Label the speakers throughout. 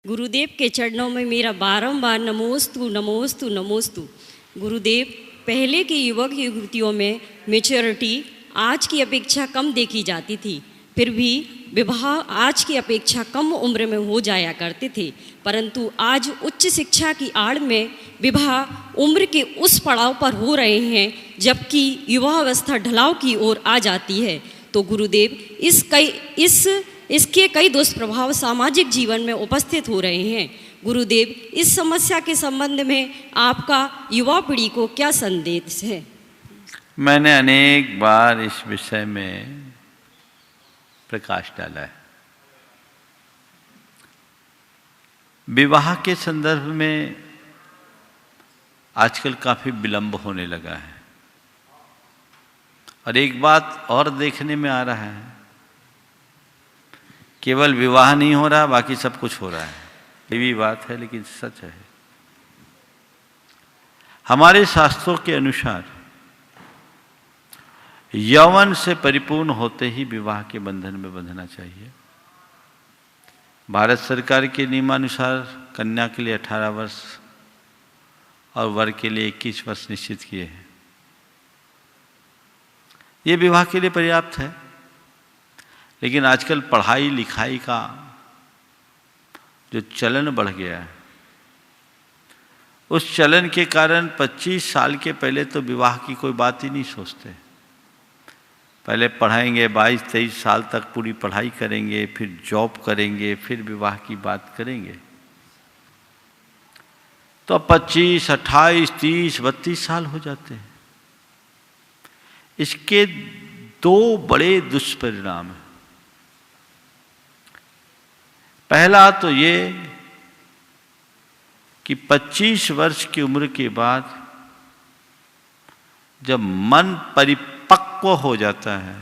Speaker 1: गुरुदेव के चरणों में मेरा बारंबार नमोस्तु नमोस्तु नमोस्तु। गुरुदेव, पहले की युवक युवतियों में मैच्योरिटी आज की अपेक्षा कम देखी जाती थी, फिर भी विवाह आज की अपेक्षा कम उम्र में हो जाया करते थे, परंतु आज उच्च शिक्षा की आड़ में विवाह उम्र के उस पड़ाव पर हो रहे हैं जबकि युवावस्था ढलाव की ओर आ जाती है। तो गुरुदेव, इसके कई दुष्प्रभाव सामाजिक जीवन में उपस्थित हो रहे हैं। गुरुदेव, इस समस्या के संबंध में आपका युवा पीढ़ी को क्या संदेश है?
Speaker 2: मैंने अनेक बार इस विषय में प्रकाश डाला है। विवाह के संदर्भ में आजकल काफी विलंब होने लगा है और एक बात और देखने में आ रहा है, केवल विवाह नहीं हो रहा, बाकी सब कुछ हो रहा है। ये भी बात है लेकिन सच है। हमारे शास्त्रों के अनुसार यौवन से परिपूर्ण होते ही विवाह के बंधन में बंधना चाहिए। भारत सरकार के नियमानुसार कन्या के लिए 18 वर्ष और वर के लिए 21 वर्ष निश्चित किए हैं। ये विवाह के लिए पर्याप्त है, लेकिन आजकल पढ़ाई लिखाई का जो चलन बढ़ गया है, उस चलन के कारण 25 साल के पहले तो विवाह की कोई बात ही नहीं सोचते। पहले पढ़ाएंगे, 22-23 साल तक पूरी पढ़ाई करेंगे, फिर जॉब करेंगे, फिर विवाह की बात करेंगे। तो 25, 28, 30, 32 साल हो जाते हैं। इसके दो बड़े दुष्परिणाम हैं। पहला तो ये कि 25 वर्ष की उम्र के बाद जब मन परिपक्व हो जाता है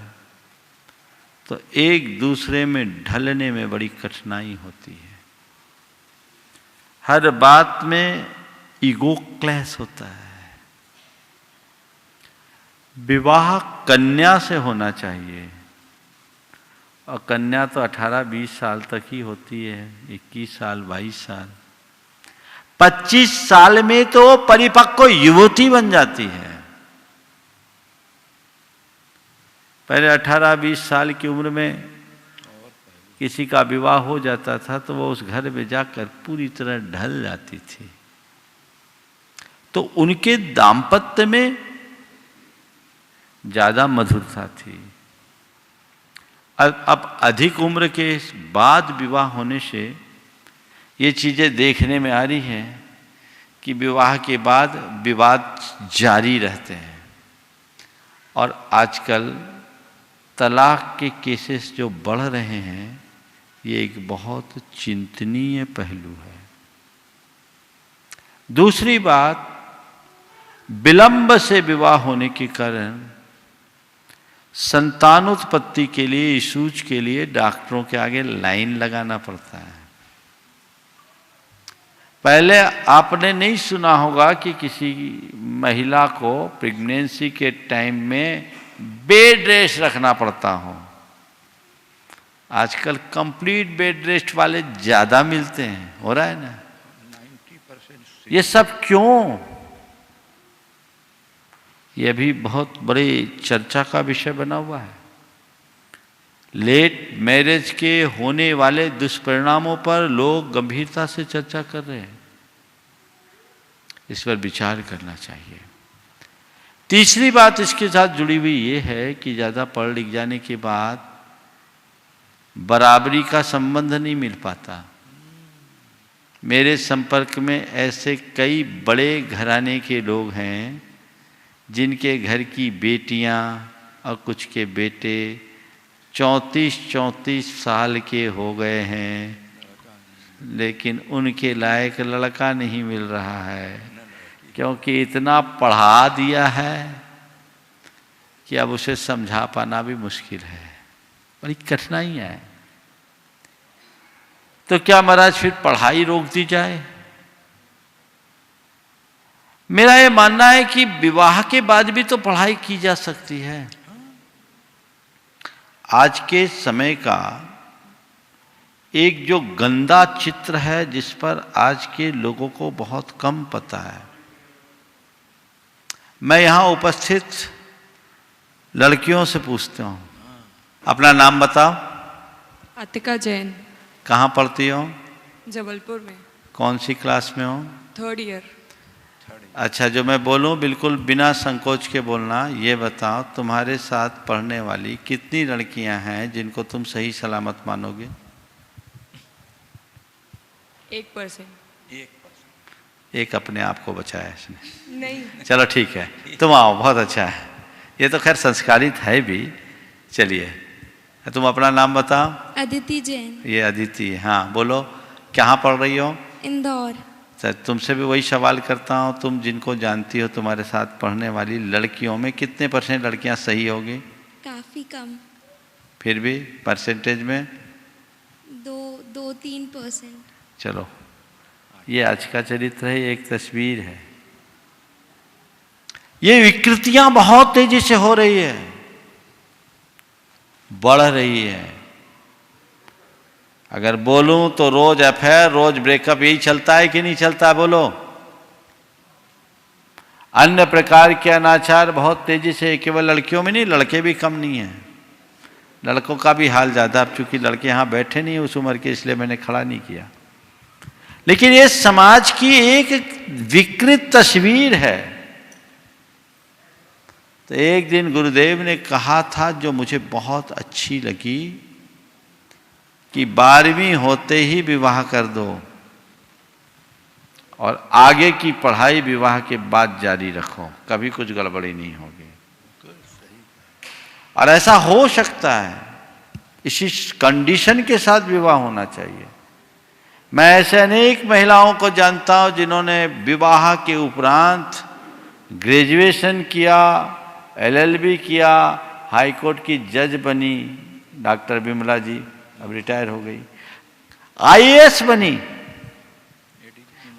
Speaker 2: तो एक दूसरे में ढलने में बड़ी कठिनाई होती है। हर बात में ईगो क्लैश होता है। विवाह कन्या से होना चाहिए और कन्या तो 18-20 साल तक ही होती है, 21 साल 22 साल। 25 साल में तो परिपक्व युवती बन जाती है। पहले 18-20 साल की उम्र में किसी का विवाह हो जाता था तो वो उस घर में जाकर पूरी तरह ढल जाती थी। तो उनके दाम्पत्य में ज्यादा मधुरता थी। अब अधिक उम्र के बाद विवाह होने से ये चीजें देखने में आ रही हैं कि विवाह के बाद विवाद जारी रहते हैं और आजकल तलाक के केसेस जो बढ़ रहे हैं, ये एक बहुत चिंतनीय पहलू है। दूसरी बात, विलंब से विवाह होने के कारण संतानोत्पत्ति के लिए, इशूज के लिए डॉक्टरों के आगे लाइन लगाना पड़ता है। पहले आपने नहीं सुना होगा कि किसी महिला को प्रेगनेंसी के टाइम में बेड रेस्ट रखना पड़ता हो। आजकल कंप्लीट बेड रेस्ट वाले ज्यादा मिलते हैं, हो रहा है ना। 90%। ये सब क्यों? यह भी बहुत बड़े चर्चा का विषय बना हुआ है। लेट मैरिज के होने वाले दुष्परिणामों पर लोग गंभीरता से चर्चा कर रहे हैं। इस पर विचार करना चाहिए। तीसरी बात इसके साथ जुड़ी हुई ये है कि ज़्यादा पढ़ लिख जाने के बाद बराबरी का संबंध नहीं मिल पाता। मेरे संपर्क में ऐसे कई बड़े घराने के लोग हैं जिनके घर की बेटियां और कुछ के बेटे 34-34 साल के हो गए हैं, लेकिन उनके लायक लड़का नहीं मिल रहा है, क्योंकि इतना पढ़ा दिया है कि अब उसे समझा पाना भी मुश्किल है। बड़ी कठिनाई है। तो क्या महाराज फिर पढ़ाई रोक दी जाए? मेरा ये मानना है कि विवाह के बाद भी तो पढ़ाई की जा सकती है। आज के समय का एक जो गंदा चित्र है जिस पर आज के लोगों को बहुत कम पता है। मैं यहां उपस्थित लड़कियों से पूछता हूं, अपना नाम बताओ।
Speaker 3: अतिका जैन।
Speaker 2: कहाँ पढ़ती हो?
Speaker 3: जबलपुर में।
Speaker 2: कौन सी क्लास में हो?
Speaker 3: 3rd year.
Speaker 2: अच्छा, जो मैं बोलूं बिल्कुल बिना संकोच के बोलना। ये बताओ, तुम्हारे साथ पढ़ने वाली कितनी लड़कियां हैं जिनको तुम सही सलामत मानोगे?
Speaker 3: 1%।
Speaker 2: एक अपने आप को बचाया इसने।
Speaker 3: नहीं।
Speaker 2: चलो ठीक है, तुम आओ, बहुत अच्छा है। ये तो खैर संस्कारित है भी। चलिए, तुम अपना नाम बताओ।
Speaker 4: अदिति जैन।
Speaker 2: ये अदिति, हाँ बोलो, कहाँ पढ़ रही हो?
Speaker 4: इंदौर।
Speaker 2: सर, तुमसे भी वही सवाल करता हूँ, तुम जिनको जानती हो तुम्हारे साथ पढ़ने वाली लड़कियों में कितने % लड़कियाँ सही होगी?
Speaker 4: काफी कम।
Speaker 2: फिर भी परसेंटेज में?
Speaker 4: 2-3%।
Speaker 2: चलो, ये आज का चरित्र है, एक तस्वीर है। ये विकृतियां बहुत तेजी से हो रही है, बढ़ रही है। अगर बोलूं तो रोज अफेयर, रोज ब्रेकअप, यही चलता है कि नहीं चलता है? बोलो। अन्य प्रकार के अनाचार बहुत तेजी से, केवल लड़कियों में नहीं, लड़के भी कम नहीं है, लड़कों का भी हाल ज्यादा। अब चूंकि लड़के यहां बैठे नहीं उस उम्र के, इसलिए मैंने खड़ा नहीं किया। लेकिन ये समाज की एक विकृत तस्वीर है। तो एक दिन गुरुदेव ने कहा था, जो मुझे बहुत अच्छी लगी, कि 12वीं होते ही विवाह कर दो और आगे की पढ़ाई विवाह के बाद जारी रखो, कभी कुछ गड़बड़ी नहीं होगी। और ऐसा हो सकता है, इसी कंडीशन के साथ विवाह होना चाहिए। मैं ऐसे अनेक महिलाओं को जानता हूं जिन्होंने विवाह के उपरांत ग्रेजुएशन किया, LLB किया, हाई कोर्ट की जज बनी, डॉक्टर विमला जी अब रिटायर हो गई, IAS बनी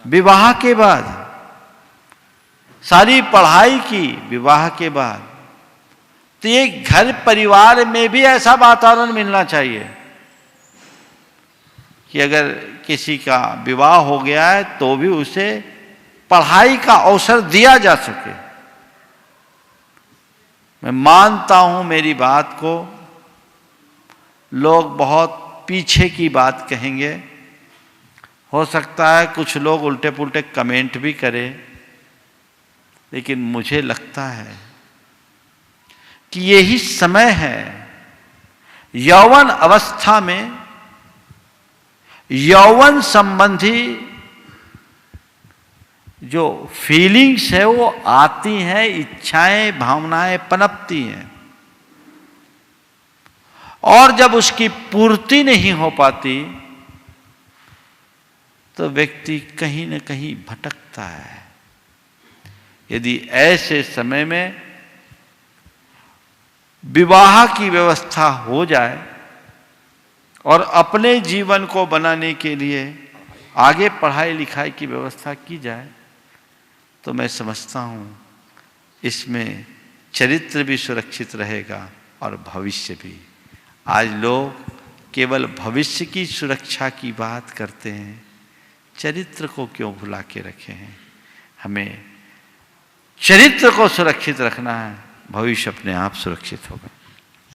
Speaker 2: विवाह के बाद, सारी पढ़ाई की विवाह के बाद। तो ये घर परिवार में भी ऐसा वातावरण मिलना चाहिए कि अगर किसी का विवाह हो गया है तो भी उसे पढ़ाई का अवसर दिया जा सके। मैं मानता हूं मेरी बात को, लोग बहुत पीछे की बात कहेंगे, हो सकता है कुछ लोग उल्टे पुल्टे कमेंट भी करें, लेकिन मुझे लगता है कि यही समय है यौवन अवस्था में यौवन संबंधी जो फीलिंग्स है वो आती हैं, इच्छाएं भावनाएं पनपती हैं, और जब उसकी पूर्ति नहीं हो पाती तो व्यक्ति कहीं न कहीं भटकता है। यदि ऐसे समय में विवाह की व्यवस्था हो जाए और अपने जीवन को बनाने के लिए आगे पढ़ाई लिखाई की व्यवस्था की जाए, तो मैं समझता हूं इसमें चरित्र भी सुरक्षित रहेगा और भविष्य भी। आज लोग केवल भविष्य की सुरक्षा की बात करते हैं, चरित्र को क्यों भुला के रखे हैं? हमें चरित्र को सुरक्षित रखना है, भविष्य अपने आप सुरक्षित होगा।